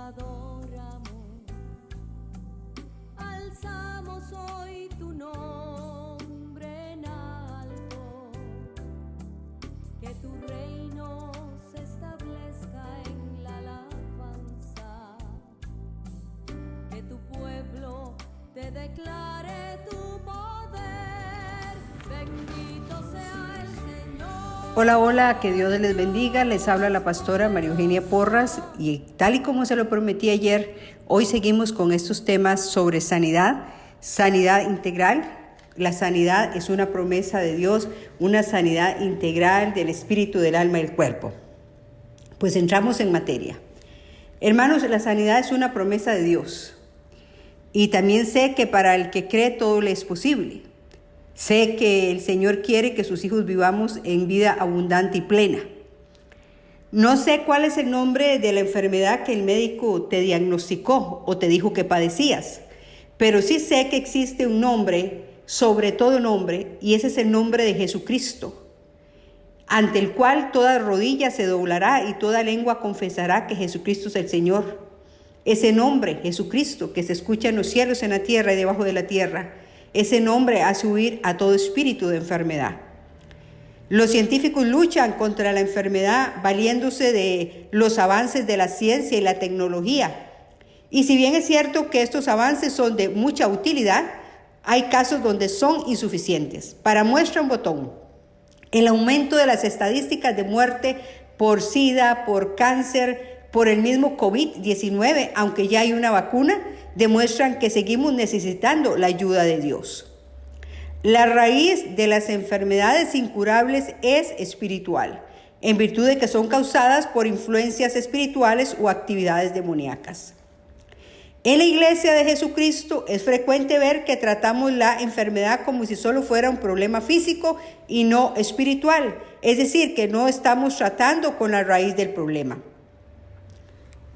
adoramos, alzamos hoy tu nombre en alto, que tu reino se establezca en la alabanza, que tu pueblo te declare tu poder, bendito sea el Señor. Hola, hola, que Dios les bendiga. Les habla la pastora María Eugenia Porras y tal y como se lo prometí ayer, hoy seguimos con estos temas sobre sanidad integral. La sanidad es una promesa de Dios, una sanidad integral del espíritu, del alma y del cuerpo. Pues entramos en materia. Hermanos, la sanidad es una promesa de Dios y también sé que para el que cree todo le es posible. Sé que el Señor quiere que sus hijos vivamos en vida abundante y plena. No sé cuál es el nombre de la enfermedad que el médico te diagnosticó o te dijo que padecías, pero sí sé que existe un nombre, sobre todo nombre, y ese es el nombre de Jesucristo, ante el cual toda rodilla se doblará y toda lengua confesará que Jesucristo es el Señor. Ese nombre, Jesucristo, que se escucha en los cielos, en la tierra y debajo de la tierra, ese nombre hace huir a todo espíritu de enfermedad. Los científicos luchan contra la enfermedad valiéndose de los avances de la ciencia y la tecnología. Y si bien es cierto que estos avances son de mucha utilidad, hay casos donde son insuficientes. Para muestra un botón, el aumento de las estadísticas de muerte por SIDA, por cáncer, por el mismo COVID-19, aunque ya hay una vacuna, demuestran que seguimos necesitando la ayuda de Dios. La raíz de las enfermedades incurables es espiritual, en virtud de que son causadas por influencias espirituales o actividades demoníacas. En la Iglesia de Jesucristo es frecuente ver que tratamos la enfermedad como si solo fuera un problema físico y no espiritual, es decir, que no estamos tratando con la raíz del problema.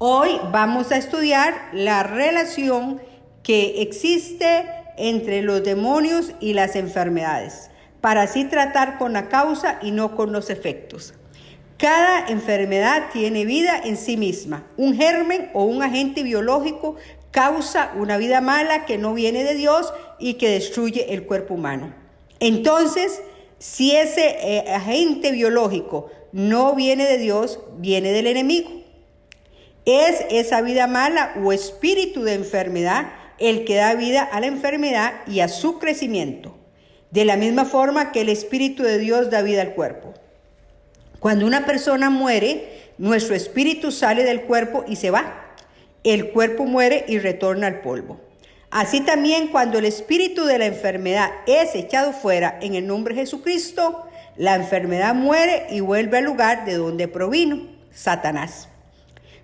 Hoy vamos a estudiar la relación que existe entre los demonios y las enfermedades, para así tratar con la causa y no con los efectos. Cada enfermedad tiene vida en sí misma. Un germen o un agente biológico causa una vida mala que no viene de Dios y que destruye el cuerpo humano. Entonces, si ese agente biológico no viene de Dios, viene del enemigo. Es esa vida mala o espíritu de enfermedad el que da vida a la enfermedad y a su crecimiento, de la misma forma que el Espíritu de Dios da vida al cuerpo. Cuando una persona muere, nuestro espíritu sale del cuerpo y se va. El cuerpo muere y retorna al polvo. Así también, cuando el espíritu de la enfermedad es echado fuera en el nombre de Jesucristo, la enfermedad muere y vuelve al lugar de donde provino, Satanás.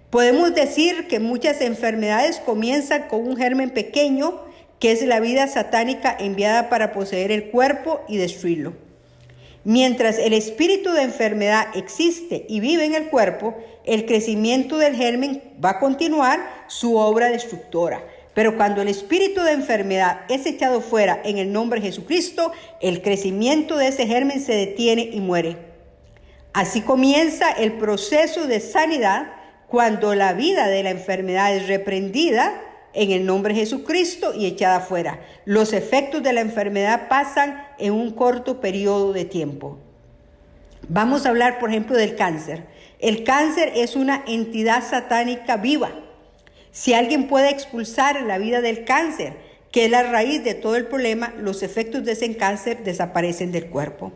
Podemos decir que muchas enfermedades comienzan con un germen pequeño, que es la vida satánica enviada para poseer el cuerpo y destruirlo. Mientras el espíritu de enfermedad existe y vive en el cuerpo, el crecimiento del germen va a continuar su obra destructora. Pero cuando el espíritu de enfermedad es echado fuera en el nombre de Jesucristo, el crecimiento de ese germen se detiene y muere. Así comienza el proceso de sanidad cuando la vida de la enfermedad es reprendida en el nombre de Jesucristo y echada fuera. Los efectos de la enfermedad pasan en un corto periodo de tiempo. Vamos a hablar, por ejemplo, del cáncer. El cáncer es una entidad satánica viva. Si alguien puede expulsar la vida del cáncer, que es la raíz de todo el problema, los efectos de ese cáncer desaparecen del cuerpo.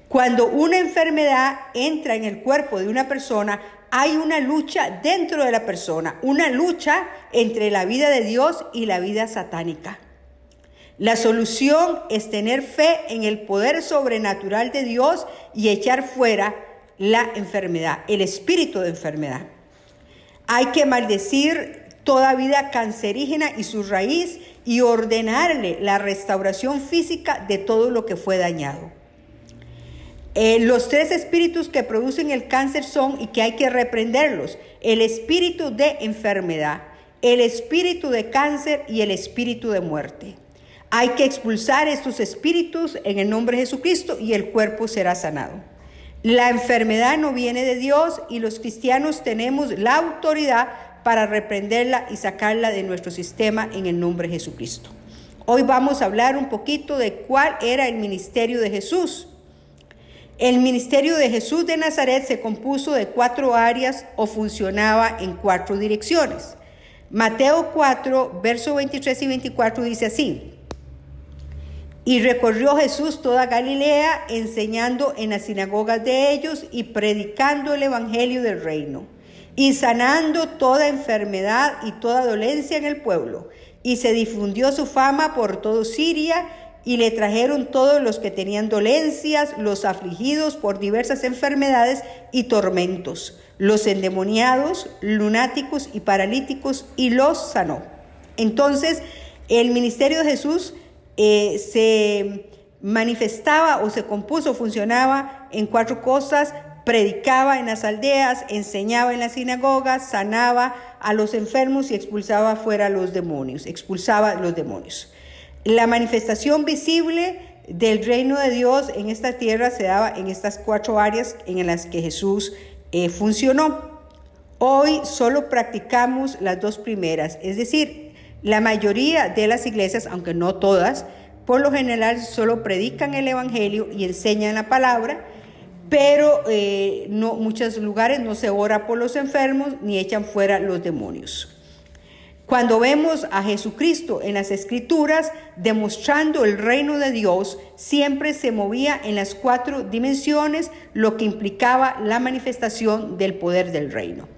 Cuando una enfermedad entra en el cuerpo de una persona, hay una lucha dentro de la persona, una lucha entre la vida de Dios y la vida satánica. La solución es tener fe en el poder sobrenatural de Dios y echar fuera la enfermedad, el espíritu de enfermedad. Hay que maldecir toda vida cancerígena y su raíz y ordenarle la restauración física de todo lo que fue dañado. Los tres espíritus que producen el cáncer son, y que hay que reprenderlos, el espíritu de enfermedad, el espíritu de cáncer y el espíritu de muerte. Hay que expulsar estos espíritus en el nombre de Jesucristo y el cuerpo será sanado. La enfermedad no viene de Dios y los cristianos tenemos la autoridad para reprenderla y sacarla de nuestro sistema en el nombre de Jesucristo. Hoy vamos a hablar un poquito de cuál era el ministerio de Jesús. El ministerio de Jesús de Nazaret se compuso de 4 áreas o funcionaba en 4 direcciones. Mateo 4, versos 23 y 24 dice así: y recorrió Jesús toda Galilea, enseñando en las sinagogas de ellos y predicando el evangelio del reino, y sanando toda enfermedad y toda dolencia en el pueblo. Y se difundió su fama por todo Siria, y le trajeron todos los que tenían dolencias, los afligidos por diversas enfermedades y tormentos, los endemoniados, lunáticos y paralíticos, y los sanó. Entonces, el ministerio de Jesús se manifestaba o se compuso, funcionaba en 4 cosas: predicaba en las aldeas, enseñaba en las sinagogas, sanaba a los enfermos y expulsaba fuera los demonios, expulsaba los demonios. La manifestación visible del reino de Dios en esta tierra se daba en estas 4 áreas en las que Jesús funcionó. Hoy solo practicamos las 2 primeras, es decir, la mayoría de las iglesias, aunque no todas, por lo general solo predican el evangelio y enseñan la palabra, pero muchos lugares no se ora por los enfermos ni echan fuera los demonios. Cuando vemos a Jesucristo en las Escrituras demostrando el reino de Dios, siempre se movía en las 4 dimensiones, lo que implicaba la manifestación del poder del reino.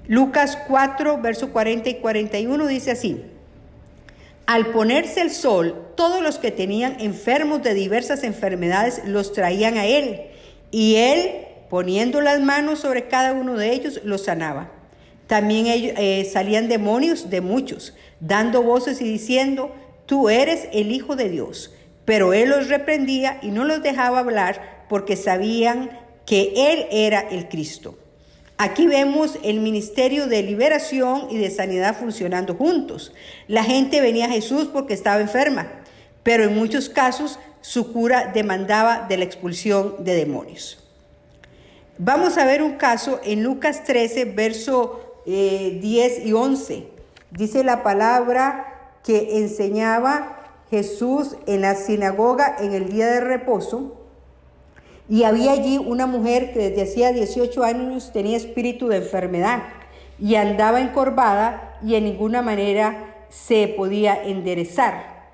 Lucas 4, versos 40 y 41 dice así: al ponerse el sol, todos los que tenían enfermos de diversas enfermedades los traían a él, y él, poniendo las manos sobre cada uno de ellos, los sanaba. También salían demonios de muchos, dando voces y diciendo: tú eres el Hijo de Dios. Pero él los reprendía y no los dejaba hablar, porque sabían que él era el Cristo. Aquí vemos el ministerio de liberación y de sanidad funcionando juntos. La gente venía a Jesús porque estaba enferma, pero en muchos casos su cura demandaba de la expulsión de demonios. Vamos a ver un caso en Lucas 13, verso 10 y 11. Dice la palabra que enseñaba Jesús en la sinagoga en el día de reposo, y había allí una mujer que desde hacía 18 años tenía espíritu de enfermedad y andaba encorvada y en ninguna manera se podía enderezar.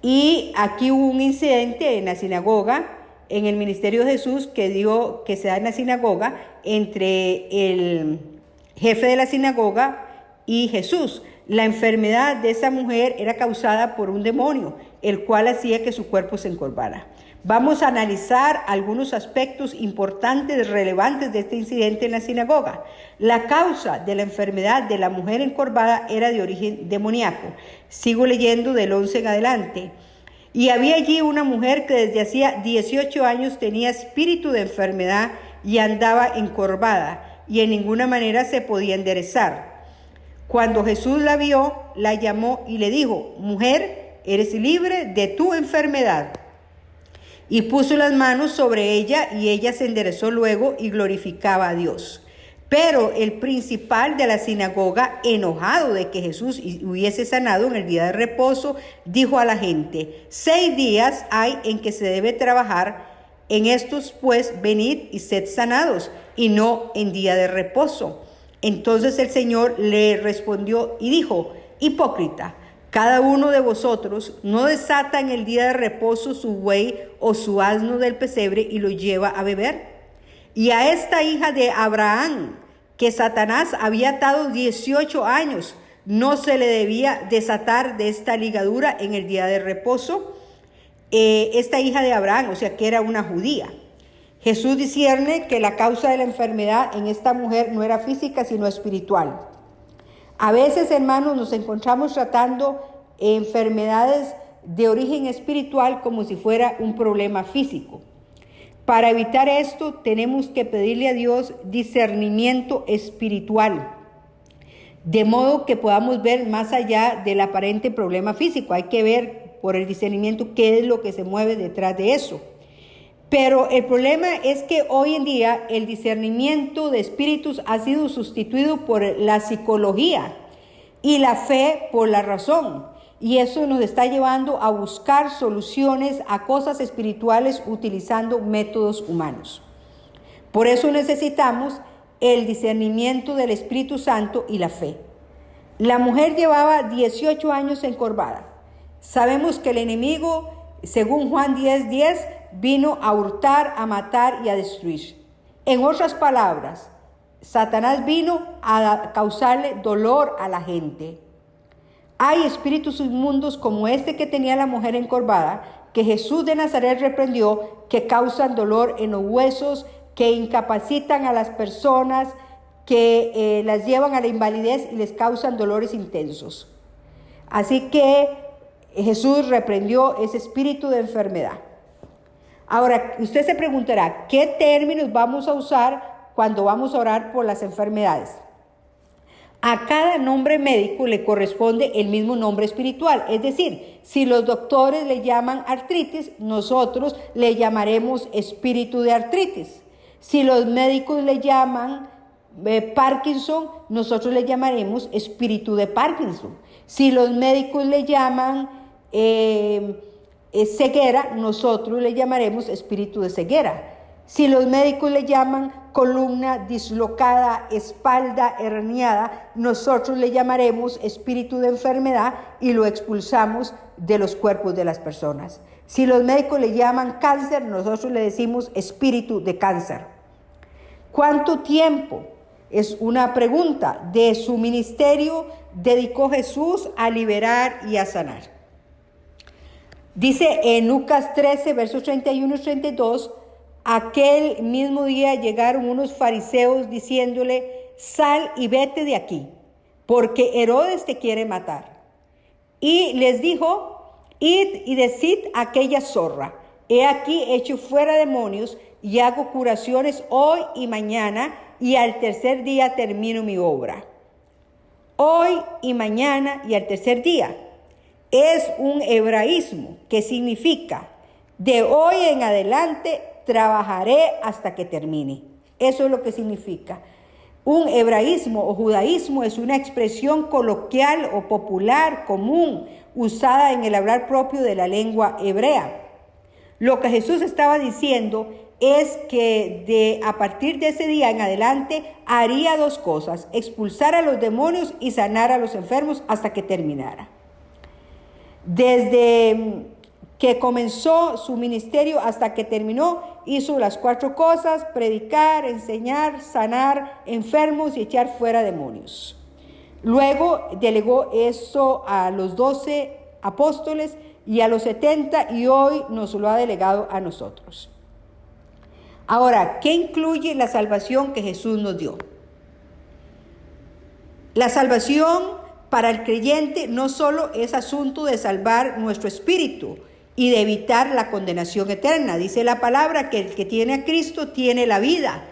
Y aquí hubo un incidente en la sinagoga, en el ministerio de Jesús que se da en la sinagoga entre el jefe de la sinagoga y Jesús. La enfermedad de esa mujer era causada por un demonio, el cual hacía que su cuerpo se encorvara. Vamos a analizar algunos aspectos importantes, relevantes de este incidente en la sinagoga. La causa de la enfermedad de la mujer encorvada era de origen demoníaco. Sigo leyendo del 11 en adelante. Y había allí una mujer que desde hacía 18 años tenía espíritu de enfermedad y andaba encorvada, y en ninguna manera se podía enderezar. Cuando Jesús la vio, la llamó y le dijo: mujer, eres libre de tu enfermedad. Y puso las manos sobre ella, y ella se enderezó luego y glorificaba a Dios. Pero el principal de la sinagoga, enojado de que Jesús hubiese sanado en el día de reposo, dijo a la gente: 6 días hay en que se debe trabajar, en estos pues venid y sed sanados, y no en día de reposo. Entonces el Señor le respondió y dijo: hipócrita, cada uno de vosotros no desata en el día de reposo su buey o su asno del pesebre y lo lleva a beber. Y a esta hija de Abraham, que Satanás había atado 18 años, ¿no se le debía desatar de esta ligadura en el día de reposo? Esta hija de Abraham, o sea que era una judía. Jesús discierne que la causa de la enfermedad en esta mujer no era física, sino espiritual. A veces, hermanos, nos encontramos tratando enfermedades de origen espiritual como si fuera un problema físico. Para evitar esto, tenemos que pedirle a Dios discernimiento espiritual, de modo que podamos ver más allá del aparente problema físico. Hay que ver por el discernimiento qué es lo que se mueve detrás de eso. Pero el problema es que hoy en día el discernimiento de espíritus ha sido sustituido por la psicología y la fe por la razón. Y eso nos está llevando a buscar soluciones a cosas espirituales utilizando métodos humanos. Por eso necesitamos el discernimiento del Espíritu Santo y la fe. La mujer llevaba 18 años encorvada. Sabemos que el enemigo, según Juan 10:10, vino a hurtar, a matar y a destruir. En otras palabras, Satanás vino a causarle dolor a la gente. Hay espíritus inmundos como este que tenía la mujer encorvada, que Jesús de Nazaret reprendió, que causan dolor en los huesos, que incapacitan a las personas, que las llevan a la invalidez y les causan dolores intensos. Así que Jesús reprendió ese espíritu de enfermedad. Ahora, usted se preguntará, ¿qué términos vamos a usar cuando vamos a orar por las enfermedades? A cada nombre médico le corresponde el mismo nombre espiritual. Es decir, si los doctores le llaman artritis, nosotros le llamaremos espíritu de artritis. Si los médicos le llaman Parkinson, nosotros le llamaremos espíritu de Parkinson. Si los médicos le llaman ceguera, nosotros le llamaremos espíritu de ceguera. Si los médicos le llaman columna dislocada, espalda herniada, nosotros le llamaremos espíritu de enfermedad y lo expulsamos de los cuerpos de las personas. Si los médicos le llaman cáncer, nosotros le decimos espíritu de cáncer. ¿Cuánto tiempo? Es una pregunta. De su ministerio dedicó Jesús a liberar y a sanar. Dice en Lucas 13, versos 31 y 32, aquel mismo día llegaron unos fariseos diciéndole, sal y vete de aquí, porque Herodes te quiere matar. Y les dijo, id y decid a aquella zorra, he aquí echo fuera demonios y hago curaciones hoy y mañana, y al tercer día termino mi obra. Hoy y mañana y al tercer día es un hebraísmo que significa de hoy en adelante trabajaré hasta que termine. Eso es lo que significa. Un hebraísmo o judaísmo es una expresión coloquial o popular común usada en el hablar propio de la lengua hebrea. Lo que Jesús estaba diciendo es que a partir de ese día en adelante haría dos cosas: expulsar a los demonios y sanar a los enfermos hasta que terminara. Desde que comenzó su ministerio hasta que terminó, hizo las 4 cosas: predicar, enseñar, sanar enfermos y echar fuera demonios. Luego delegó eso a los 12 apóstoles y a los 70, y hoy nos lo ha delegado a nosotros. Ahora, ¿qué incluye la salvación que Jesús nos dio? La salvación para el creyente no solo es asunto de salvar nuestro espíritu y de evitar la condenación eterna. Dice la palabra que el que tiene a Cristo tiene la vida,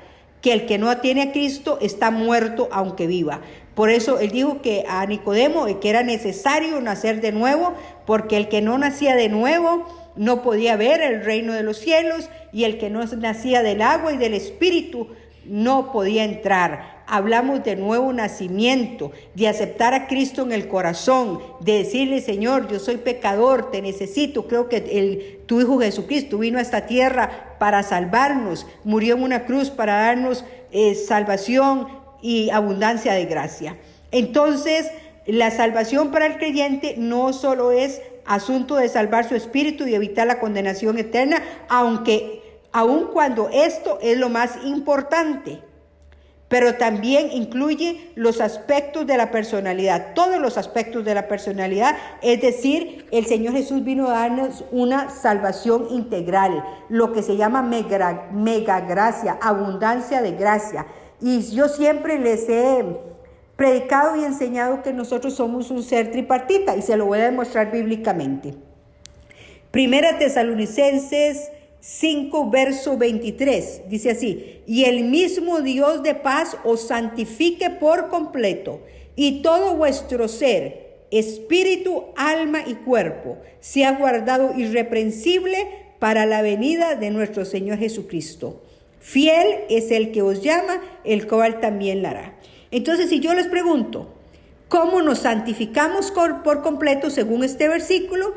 que el que no tiene a Cristo está muerto aunque viva. Por eso él dijo que a Nicodemo que era necesario nacer de nuevo, porque el que no nacía de nuevo no podía ver el reino de los cielos, y el que no nacía del agua y del espíritu no podía entrar. Hablamos de nuevo nacimiento, de aceptar a Cristo en el corazón, de decirle: Señor, yo soy pecador, te necesito. Creo que tu Hijo Jesucristo vino a esta tierra para salvarnos, murió en una cruz para darnos salvación y abundancia de gracia. Entonces, la salvación para el creyente no solo es asunto de salvar su espíritu y evitar la condenación eterna, aun cuando esto es lo más importante, pero también incluye los aspectos de la personalidad, todos los aspectos de la personalidad. Es decir, el Señor Jesús vino a darnos una salvación integral, lo que se llama mega gracia, abundancia de gracia. Y yo siempre les he predicado y enseñado que nosotros somos un ser tripartita, y se lo voy a demostrar bíblicamente. Primera Tesalonicenses 5, verso 23, dice así: y el mismo Dios de paz os santifique por completo, y todo vuestro ser, espíritu, alma y cuerpo, sea guardado irreprensible para la venida de nuestro Señor Jesucristo. Fiel es el que os llama, el cual también la hará. Entonces, si yo les pregunto, ¿cómo nos santificamos por completo según este versículo?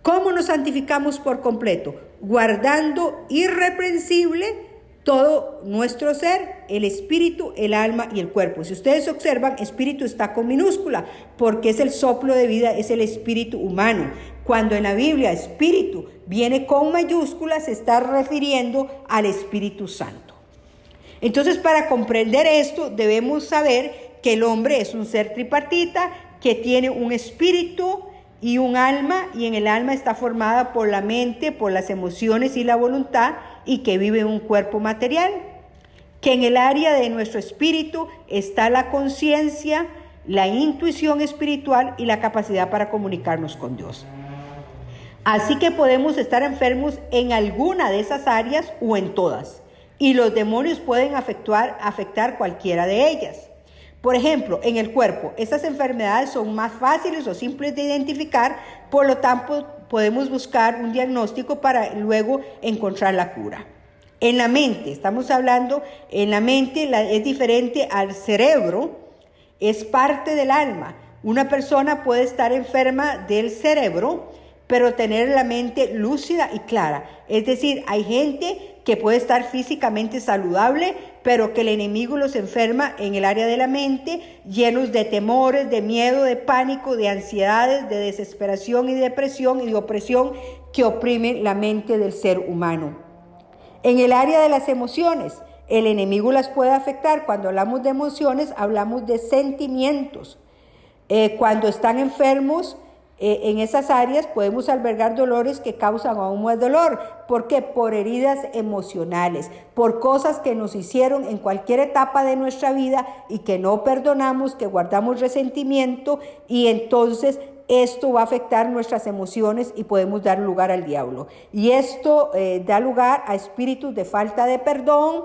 ¿Cómo nos santificamos por completo? Guardando irreprensible todo nuestro ser, el espíritu, el alma y el cuerpo. Si ustedes observan, espíritu está con minúscula, porque es el soplo de vida, es el espíritu humano. Cuando en la Biblia espíritu viene con mayúsculas, se está refiriendo al Espíritu Santo. Entonces, para comprender esto, debemos saber que el hombre es un ser tripartita, que tiene un espíritu y un alma, y en el alma está formada por la mente, por las emociones y la voluntad, y que vive en un cuerpo material. Que en el área de nuestro espíritu está la conciencia, la intuición espiritual y la capacidad para comunicarnos con Dios. Así que podemos estar enfermos en alguna de esas áreas o en todas, y los demonios pueden afectar cualquiera de ellas. Por ejemplo, en el cuerpo, estas enfermedades son más fáciles o simples de identificar, por lo tanto podemos buscar un diagnóstico para luego encontrar la cura. En la mente, estamos hablando, en la mente es diferente al cerebro, es parte del alma. Una persona puede estar enferma del cerebro, pero tener la mente lúcida y clara. Es decir, hay gente que puede estar físicamente saludable, pero que el enemigo los enferma en el área de la mente, llenos de temores, de miedo, de pánico, de ansiedades, de desesperación y depresión y de opresión que oprimen la mente del ser humano. En el área de las emociones, el enemigo las puede afectar. Cuando hablamos de emociones, hablamos de sentimientos. Cuando están enfermos, en esas áreas podemos albergar dolores que causan aún más dolor. ¿Por qué? Por heridas emocionales, por cosas que nos hicieron en cualquier etapa de nuestra vida y que no perdonamos, que guardamos resentimiento, y entonces esto va a afectar nuestras emociones y podemos dar lugar al diablo. Y esto da lugar a espíritus de falta de perdón,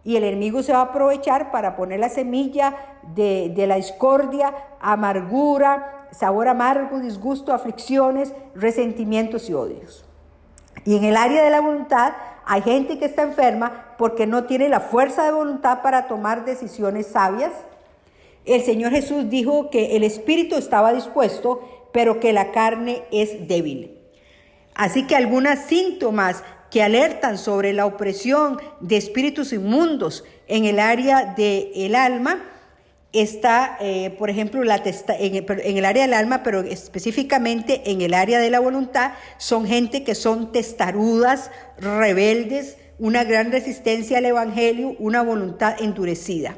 y el enemigo se va a aprovechar para poner la semilla de la discordia, amargura, sabor amargo, disgusto, aflicciones, resentimientos y odios. Y en el área de la voluntad hay gente que está enferma porque no tiene la fuerza de voluntad para tomar decisiones sabias. El Señor Jesús dijo que el espíritu estaba dispuesto, pero que la carne es débil. Así que algunos síntomas que alertan sobre la opresión de espíritus inmundos en el área del alma está, por ejemplo, en el área del alma, pero específicamente en el área de la voluntad, son gente que son testarudas, rebeldes, una gran resistencia al evangelio, una voluntad endurecida.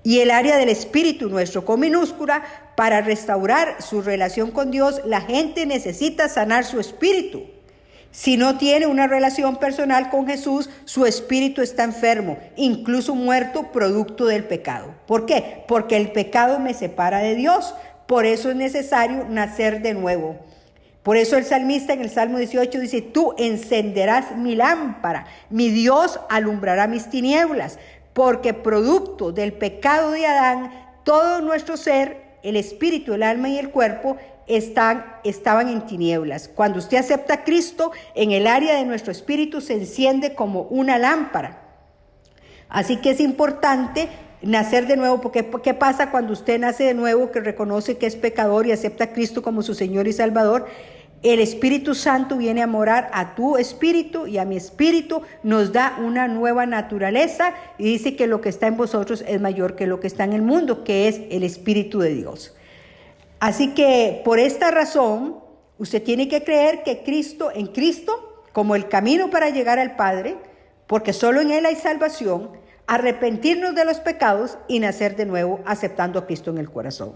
Y el área del espíritu nuestro, con minúscula, para restaurar su relación con Dios, la gente necesita sanar su espíritu. Si no tiene una relación personal con Jesús, su espíritu está enfermo, incluso muerto, producto del pecado. ¿Por qué? Porque el pecado me separa de Dios. Por eso es necesario nacer de nuevo. Por eso el salmista en el Salmo 18 dice: tú encenderás mi lámpara, mi Dios alumbrará mis tinieblas. Porque producto del pecado de Adán, todo nuestro ser, el espíritu, el alma y el cuerpo, estaban en tinieblas. Cuando usted acepta a Cristo, en el área de nuestro espíritu se enciende como una lámpara. Así que es importante nacer de nuevo, porque ¿qué pasa cuando usted nace de nuevo, que reconoce que es pecador y acepta a Cristo como su Señor y Salvador? El Espíritu Santo viene a morar a tu espíritu y a mi espíritu, nos da una nueva naturaleza y dice que lo que está en vosotros es mayor que lo que está en el mundo, que es el Espíritu de Dios. Así que por esta razón, usted tiene que creer que en Cristo, como el camino para llegar al Padre, porque solo en Él hay salvación, arrepentirnos de los pecados y nacer de nuevo aceptando a Cristo en el corazón.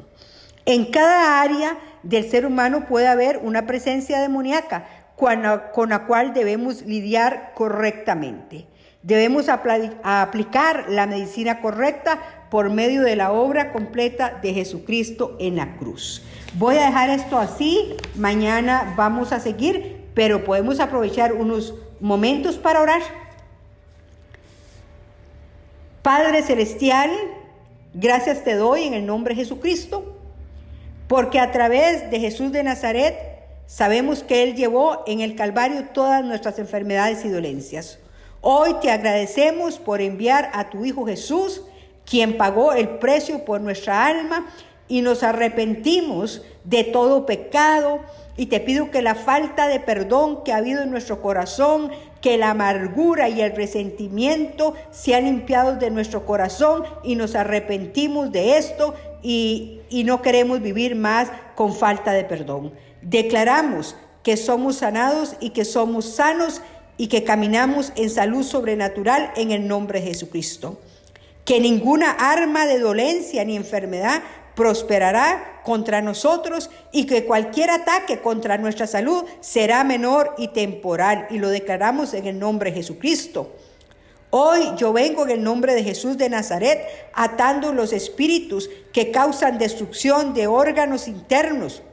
En cada área del ser humano puede haber una presencia demoníaca con la cual debemos lidiar correctamente. Debemos aplicar la medicina correcta por medio de la obra completa de Jesucristo en la cruz. Voy a dejar esto así, mañana vamos a seguir, pero podemos aprovechar unos momentos para orar. Padre Celestial, gracias te doy en el nombre de Jesucristo, porque a través de Jesús de Nazaret Sabemos que Él llevó en el Calvario todas nuestras enfermedades y dolencias. Hoy te agradecemos por enviar a tu Hijo Jesús, quien pagó el precio por nuestra alma, y nos arrepentimos de todo pecado. Y te pido que la falta de perdón que ha habido en nuestro corazón, que la amargura y el resentimiento sean limpiados de nuestro corazón, y nos arrepentimos de esto y no queremos vivir más con falta de perdón. Declaramos que somos sanados y que somos sanos y que caminamos en salud sobrenatural en el nombre de Jesucristo. Que ninguna arma de dolencia ni enfermedad prosperará contra nosotros, y que cualquier ataque contra nuestra salud será menor y temporal, y lo declaramos en el nombre de Jesucristo. Hoy yo vengo en el nombre de Jesús de Nazaret, atando los espíritus que causan destrucción de órganos internos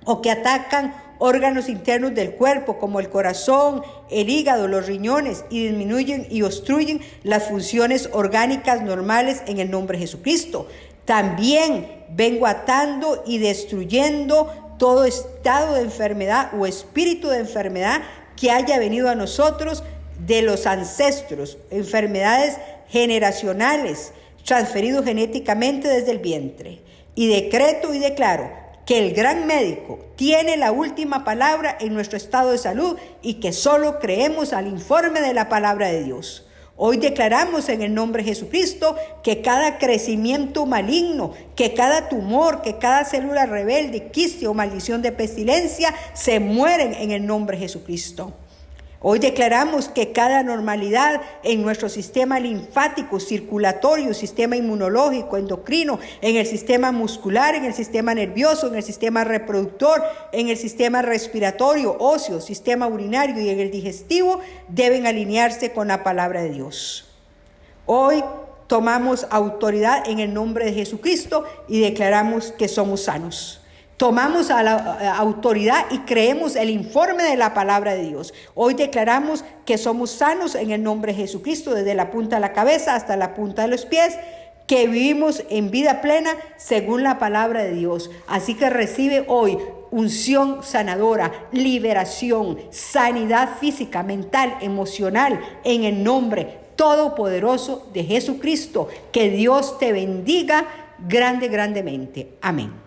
o que atacan órganos internos del cuerpo, como el corazón, el hígado, los riñones, y disminuyen y obstruyen las funciones orgánicas normales en el nombre de Jesucristo. También vengo atando y destruyendo todo estado de enfermedad o espíritu de enfermedad que haya venido a nosotros de los ancestros, enfermedades generacionales, transferidos genéticamente desde el vientre. Y decreto y declaro que el gran médico tiene la última palabra en nuestro estado de salud, y que solo creemos al informe de la palabra de Dios. Hoy declaramos en el nombre de Jesucristo que cada crecimiento maligno, que cada tumor, que cada célula rebelde, quiste o maldición de pestilencia se mueren en el nombre de Jesucristo. Hoy declaramos que cada anormalidad en nuestro sistema linfático, circulatorio, sistema inmunológico, endocrino, en el sistema muscular, en el sistema nervioso, en el sistema reproductor, en el sistema respiratorio, óseo, sistema urinario y en el digestivo, deben alinearse con la palabra de Dios. Hoy tomamos autoridad en el nombre de Jesucristo y declaramos que somos sanos. Tomamos a la autoridad y creemos el informe de la palabra de Dios. Hoy declaramos que somos sanos en el nombre de Jesucristo, desde la punta de la cabeza hasta la punta de los pies, que vivimos en vida plena según la palabra de Dios. Así que recibe hoy unción sanadora, liberación, sanidad física, mental, emocional, en el nombre todopoderoso de Jesucristo. Que Dios te bendiga grandemente. Amén.